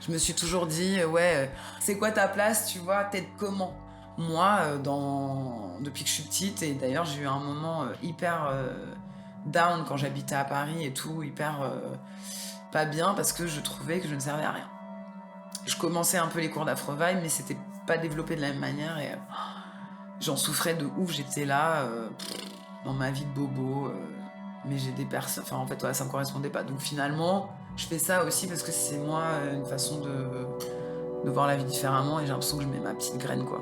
Je me suis toujours dit, ouais, c'est quoi ta place, tu vois, t'aides comment? Moi, depuis que je suis petite, et d'ailleurs j'ai eu un moment hyper down quand j'habitais à Paris et tout, hyper pas bien parce que je trouvais que je ne servais à rien. Je commençais un peu les cours d'Afrovibe, mais c'était pas développé de la même manière et j'en souffrais de ouf. J'étais là dans ma vie de bobo, mais j'ai des personnes. Enfin, en fait, ouais, ça me correspondait pas. Donc finalement, je fais ça aussi parce que c'est moi une façon de voir la vie différemment et j'ai l'impression que je mets ma petite graine, quoi.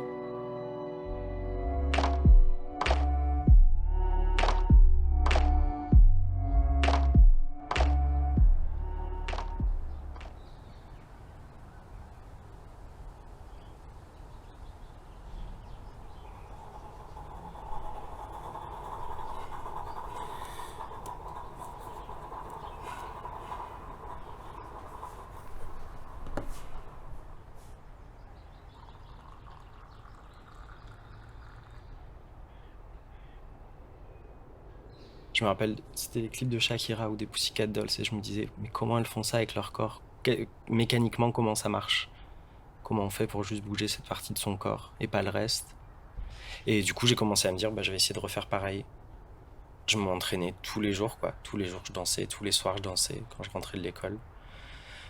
Je me rappelle, c'était les clips de Shakira ou des Pussycat Dolls et je me disais, mais comment elles font ça avec leur corps? Mécaniquement, comment ça marche? Comment on fait pour juste bouger cette partie de son corps et pas le reste? Et du coup, j'ai commencé à me dire, je vais essayer de refaire pareil. Je m'entraînais tous les jours, quoi. Tous les jours, je dansais. Tous les soirs, je dansais quand je rentrais de l'école.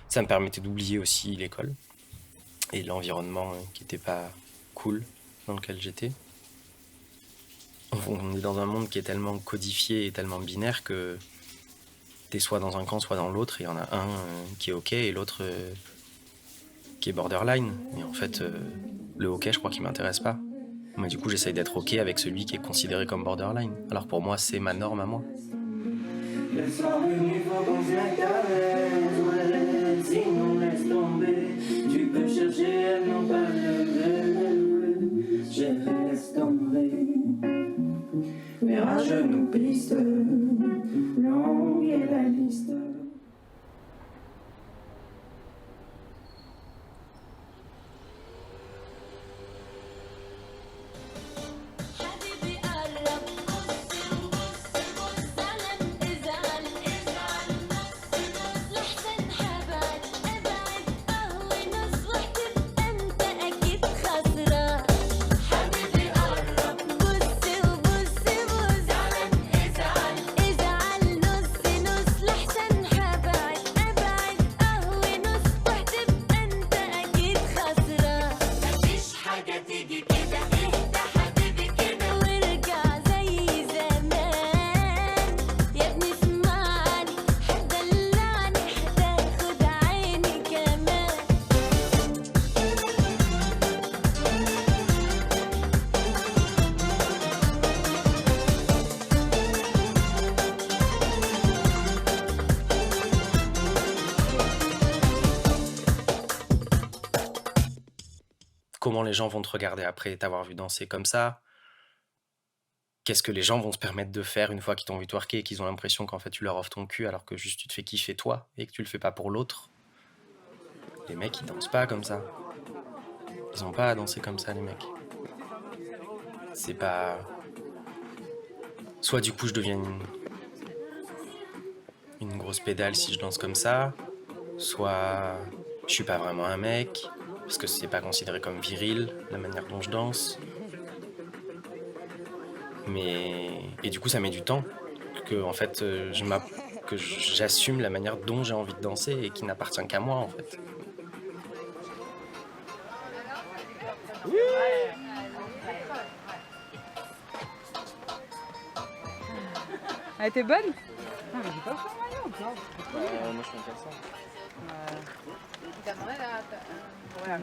Ça me permettait d'oublier aussi l'école et l'environnement qui était pas cool dans lequel j'étais. On est dans un monde qui est tellement codifié et tellement binaire que t'es soit dans un camp, soit dans l'autre. Il y en a un qui est ok et l'autre qui est borderline. Et en fait, le ok, je crois qu'il m'intéresse pas. Mais du coup, j'essaye d'être ok avec celui qui est considéré comme borderline. Alors pour moi, c'est ma norme à moi. Le soir venu, faut qu'on se mette à l'aise, ouais. Sinon laisse tomber. Tu peux chercher, elles n'ont pas levé. Je laisse tomber. Mes rageux nous pistent. Longue est la liste. Comment les gens vont te regarder après t'avoir vu danser comme ça? Qu'est-ce que les gens vont se permettre de faire une fois qu'ils t'ont vu twerker et qu'ils ont l'impression qu'en fait tu leur offres ton cul alors que juste tu te fais kiffer toi et que tu le fais pas pour l'autre? Les mecs ils dansent pas comme ça. Ils ont pas à danser comme ça les mecs. C'est pas... Soit du coup je deviens une grosse pédale si je danse comme ça, soit je suis pas vraiment un mec, parce que c'est pas considéré comme viril la manière dont je danse. Et du coup ça met du temps que en fait que j'assume la manière dont j'ai envie de danser et qui n'appartient qu'à moi en fait. Elle était bonne? Ah, mais j'ai pas fait un maillot, toi. Moi je suis un garçon. Voilà.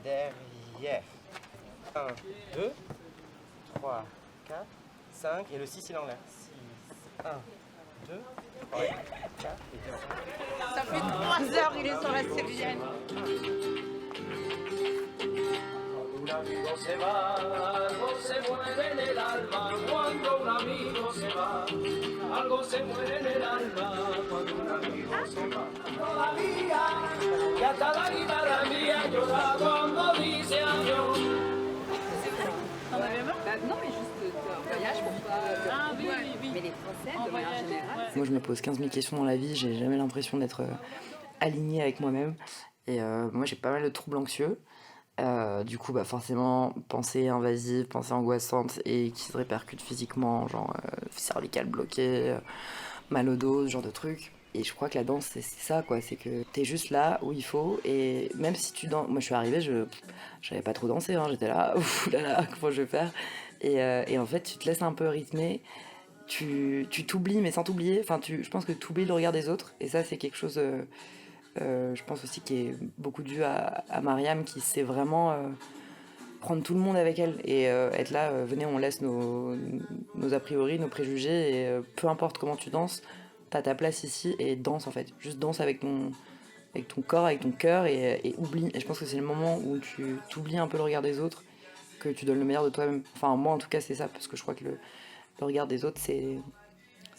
Derrière. 1, 2, 3, 4, 5 et le 6 il est en l'air. 6, 1, 2, 3, 4 et 5. Ça fait 3 heures il est sur la Sévienne. Un amigo se va, algo se muere en el alma cuando un amigo se va. Algo se muere en el alma cuando un amigo se va. Todavía, y hasta la guitarra mía llora cuando dice adiós. T'en avais marre? Bah non, mais juste un voyage pour pas... Ah oui, oui, oui. Mais les Français, En de manière voyage, générale... ouais. Moi, je me pose 15 000 questions dans la vie, j'ai jamais l'impression d'être alignée avec moi-même. Et moi, j'ai pas mal de troubles anxieux. Du coup, forcément, pensée invasive, pensée angoissante et qui se répercute physiquement, genre cervicale bloquée, mal au dos, ce genre de trucs. Et je crois que la danse, c'est ça, quoi. C'est que t'es juste là où il faut. Et même si tu danses. Moi, je suis arrivée, j'avais pas trop dansé, hein. J'étais là, ouf là là, comment je vais faire? Et en fait, tu te laisses un peu rythmer. Tu t'oublies, mais sans t'oublier. Enfin, je pense que tu oublies le regard des autres. Et ça, c'est quelque chose, je pense aussi, qui est beaucoup dû à Mariam, qui sait vraiment prendre tout le monde avec elle. Et être là, venez, on laisse nos a priori, nos préjugés. Et peu importe comment tu danses, t'as ta place ici et danse en fait. Juste danse avec ton corps, avec ton cœur et oublie. Et je pense que c'est le moment où tu t'oublies un peu le regard des autres, que tu donnes le meilleur de toi-même. Enfin, moi en tout cas, c'est ça, parce que je crois que le regard des autres, c'est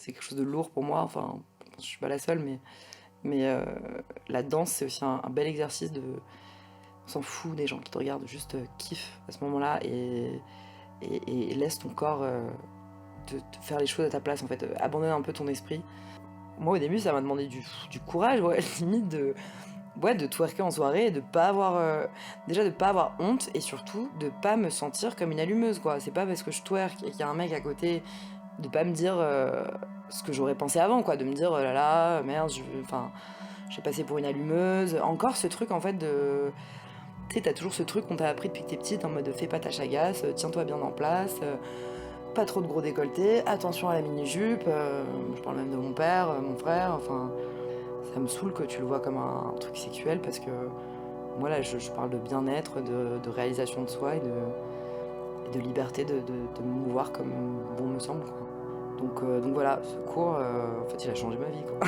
quelque chose de lourd pour moi. Enfin, je suis pas la seule, mais la danse, c'est aussi un bel exercice de. On s'en fout des gens qui te regardent, juste kiffe à ce moment-là et laisse ton corps te faire les choses à ta place en fait. Abandonne un peu ton esprit. Moi au début, ça m'a demandé du courage, ouais, limite de twerker en soirée et de pas avoir déjà de pas avoir honte et surtout de pas me sentir comme une allumeuse, quoi. C'est pas parce que je twerk et qu'il y a un mec à côté de pas me dire ce que j'aurais pensé avant, quoi, de me dire oh là là merde, j'ai passé pour une allumeuse. Encore ce truc en fait de tu sais, t'as toujours ce truc qu'on t'a appris depuis que t'es petite en mode fais pas ta chagasse, tiens-toi bien en place, pas trop de gros décolleté, attention à la mini-jupe, je parle même de mon père, mon frère, enfin ça me saoule que tu le vois comme un truc sexuel parce que moi là je parle de bien-être, de réalisation de soi et de liberté de me mouvoir comme bon me semble, quoi. Donc voilà, ce cours en fait il a changé ma vie, quoi.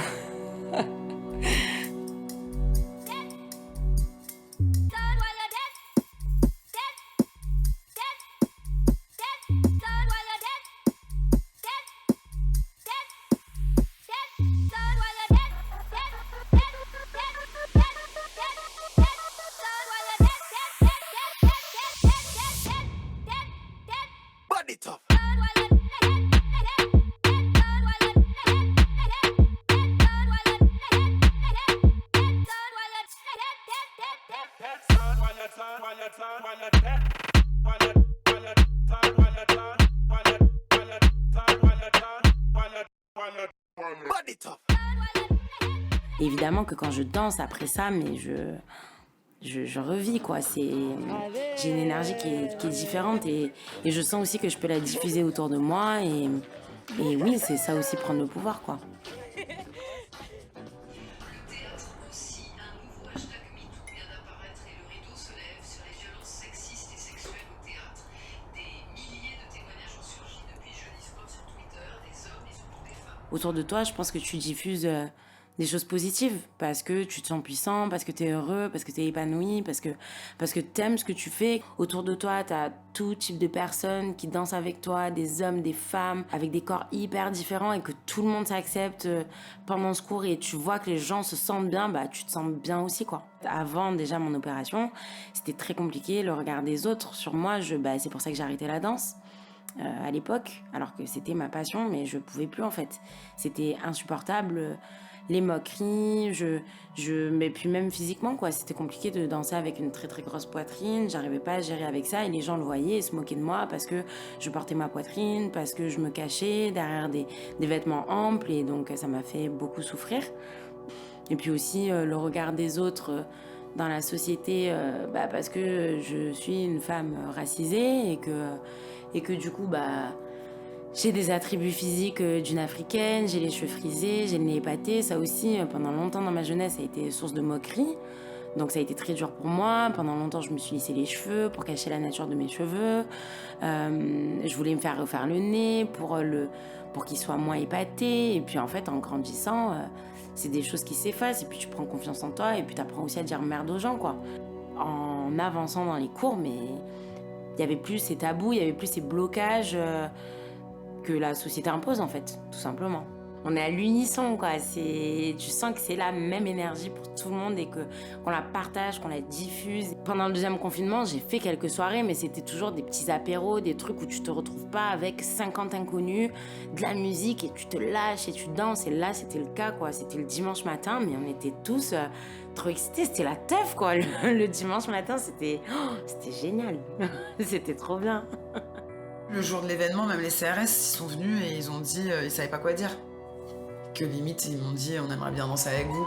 Évidemment que quand je danse après ça, mais je revis, quoi. J'ai une énergie qui est différente et je sens aussi que je peux la diffuser autour de moi et oui, c'est ça aussi, prendre le pouvoir, quoi. Autour de toi, je pense que tu diffuses des choses positives parce que tu te sens puissant, parce que tu es heureux, parce que tu es épanoui, parce que tu aimes ce que tu fais. Autour de toi, tu as tout type de personnes qui dansent avec toi, des hommes, des femmes, avec des corps hyper différents et que tout le monde s'accepte pendant ce cours et tu vois que les gens se sentent bien, tu te sens bien aussi, quoi. Avant déjà mon opération, c'était très compliqué, le regard des autres sur moi, c'est pour ça que j'ai arrêté la danse. À l'époque, alors que c'était ma passion, mais je pouvais plus en fait. C'était insupportable, les moqueries, mais puis même physiquement, quoi. C'était compliqué de danser avec une très très grosse poitrine, j'arrivais pas à gérer avec ça et les gens le voyaient et se moquaient de moi parce que je portais ma poitrine, parce que je me cachais derrière des vêtements amples et donc ça m'a fait beaucoup souffrir. Et puis aussi le regard des autres dans la société, parce que je suis une femme racisée et que du coup, j'ai des attributs physiques d'une africaine, j'ai les cheveux frisés, j'ai le nez épaté. Ça aussi, pendant longtemps dans ma jeunesse, ça a été source de moquerie. Donc ça a été très dur pour moi. Pendant longtemps, je me suis lissé les cheveux pour cacher la nature de mes cheveux. Je voulais me faire refaire le nez pour qu'il soit moins épaté. Et puis en fait, en grandissant, c'est des choses qui s'effacent. Et puis tu prends confiance en toi et puis tu apprends aussi à dire merde aux gens, quoi. En avançant dans les cours, mais il n'y avait plus ces tabous, il n'y avait plus ces blocages que la société impose, en fait, tout simplement. on est à l'unisson, quoi. Tu sens que c'est la même énergie pour tout le monde et qu'on la partage, qu'on la diffuse. Pendant le deuxième confinement, j'ai fait quelques soirées, mais c'était toujours des petits apéros, des trucs où tu te retrouves pas avec 50 inconnus, de la musique et tu te lâches et tu danses. Et là, c'était le cas, quoi. C'était le dimanche matin, mais on était tous trop excités. C'était la teuf, quoi. Le dimanche matin, c'était génial. C'était trop bien. Le jour de l'événement, même les CRS, ils sont venus et ils ont dit, ils savaient pas quoi dire. Que limite, ils m'ont dit, on aimerait bien danser avec vous.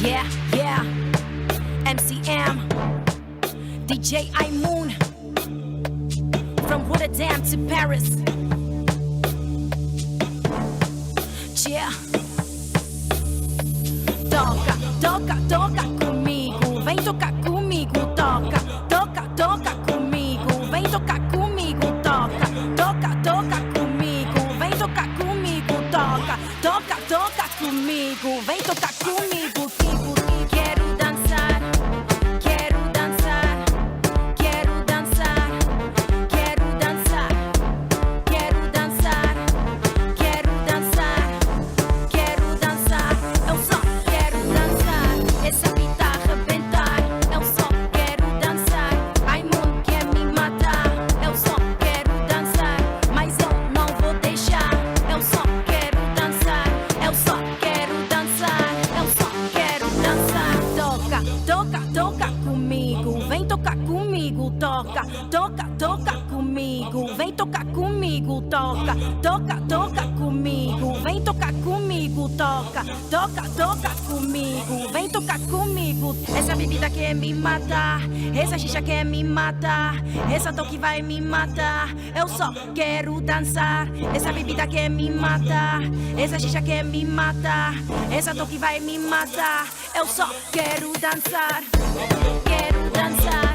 Yeah, MCM, DJ iMoon, from Rotterdam to Paris. Yeah. Toca, toca, toca comigo, vem tocar comigo, toca, toca, toca comigo, vem tocar comigo, toca, toca, toca comigo, vem tocar comigo, toca, toca, toca comigo, vem tocar comigo. Quero dançar, quero dançar, quero dançar, quero dançar, quero dançar, quero dançar, quero dançar. Eu só quero dançar, essa vida arrebentar. Eu só quero dançar, ai mundo quer me matar. Eu só quero dançar, mas eu não vou deixar. Eu só quero dançar, eu só quero dançar, eu só quero dançar. Toca, toca, toca comigo, vem tocar comigo, toca, toca, toca comigo, vem tocar comigo, toca, toca, toca comigo, vem tocar comigo, toca, toca, toca comigo, vem tocar comigo. Essa bebida quer me matar, essa xixa quer me matar, essa toque vai me matar. Eu só quero dançar, essa bebida quer me matar, essa xixa quer me matar, essa toque vai me matar. Eu só quero dançar, quero dançar,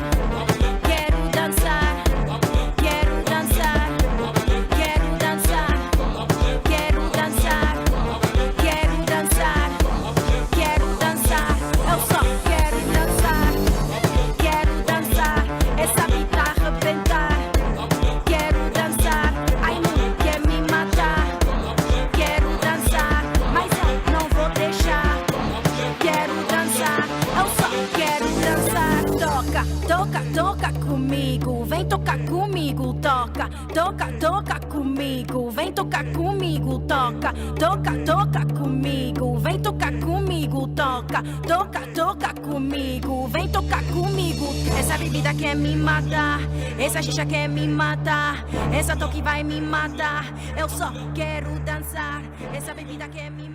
quero dançar, quero dançar, quero dançar, quero dançar, quero dançar, quero dançar. Eu só quero dançar, quero dançar, essa vida arrebentar. Quero dançar, ai não quer me matar. Quero dançar, mas eu não vou deixar. Quero dançar, eu só quero dançar. Toca, toca, toca comigo, vem tocar comigo, toca, toca, toca comigo, vem tocar comigo, toca, toca, toca comigo, vem tocar comigo, toca, toca, toca comigo, vem tocar comigo. Essa bebida quer me matar, essa xixa quer me matar, essa toque vai me matar. Eu só quero dançar, essa bebida quer me matar.